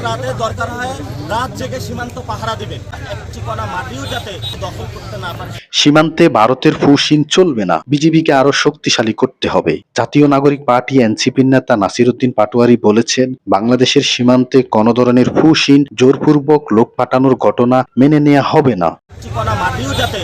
রাতে দরকার হয় রাত জেগে সীমান্ত পাহারা দিবেন, একটি কণা মাটিও যাতে দখল করতে না পারে। সীমান্তে ভারতের ফুসিন চলবে না, বিজিবিকে আরো শক্তিশালী করতে হবে। জাতীয় নাগরিক পার্টি এনসিপির নেতা নাসিরউদ্দিন পাটোয়ারী বলেছেন, বাংলাদেশের সীমান্তে কোনো ধরনের ফুসিন, জোরপূর্বক লোক পাঠানোর ঘটনা মেনে নেওয়া হবে না। একটি কণা মাটিও যাতে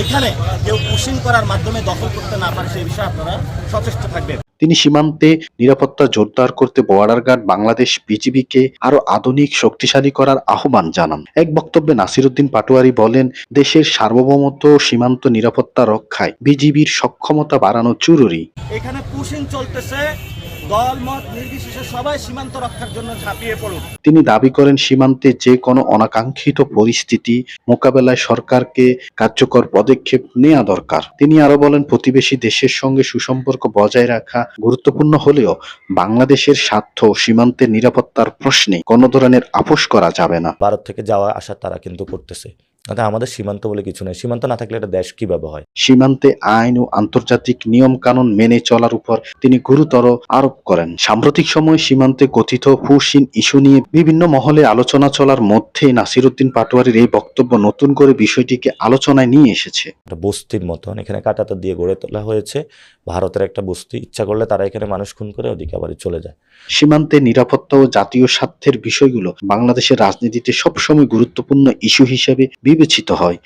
এখানে কেউ পুশিং করার মাধ্যমে দখল করতে না পারে সেই বিষয়ে আপনারা সচেষ্ট থাকবেন। তিনি সীমান্তে নিরাপত্তা জোরদার করতে বর্ডার গার্ড বাংলাদেশ বিজিবিকে আরো আধুনিক শক্তিশালী করার আহ্বান জানান। এক বক্তব্যে নাসিরউদ্দিন পাটোয়ারী বলেন, দেশের সার্বভৌমত্ব ও সীমান্ত নিরাপত্তা রক্ষায় বিজিবির সক্ষমতা বাড়ানো জরুরি। এখানে পুশিং চলতেছে, দল মত নির্বিশেষে সবাই সীমান্ত রক্ষার জন্য ঝাঁপিয়ে পড়ুন। তিনি দাবি করেন, সীমান্তে যে কোনো অনাকাঙ্ক্ষিত পরিস্থিতি মোকাবেলায় সরকারকে কার্যকর পদক্ষেপ নেওয়া দরকার। তিনি আরো বলেন, প্রতিবেশী দেশের সঙ্গে সুসম্পর্ক বজায় রাখা গুরুত্বপূর্ণ হলেও বাংলাদেশের স্বার্থ ও সীমান্তের নিরাপত্তার প্রশ্নে কোনো ধরনের আপোষ করা যাবে না। ভারত থেকে যাওয়া আসা তারা কিন্তু করতেছে। আমাদের সীমান্ত বলে কিছু নেই, সীমান্ত না থাকলে একটা দেশ কিভাবে হয়? সীমান্তে আইন ও আন্তর্জাতিক নিয়ম কানুন মেনে চলার উপর তিনি গুরুতর আরোপ করেন। সাম্প্রতিক সময়ে সীমান্তে কথিত ফুসিন ইস্যু নিয়ে বিভিন্ন মহলে আলোচনা চলার মধ্যে নাসিরউদ্দিন পাটোয়ারীর এই বক্তব্য নতুন করে বিষয়টিকে আলোচনায় নিয়ে এসেছে। একটা বস্তির মতন এখানে কাঁটাতার দিয়ে গড়ে তোলা হয়েছে, ভারতের একটা বস্তি। ইচ্ছা করলে তারা এখানে মানুষ খুন করে ওদিকে আবার চলে যায়। সীমান্তে নিরাপত্তা ও জাতীয় স্বার্থের বিষয়গুলো বাংলাদেশের রাজনীতিতে সবসময় গুরুত্বপূর্ণ ইস্যু হিসেবে বিবেচিত হয়।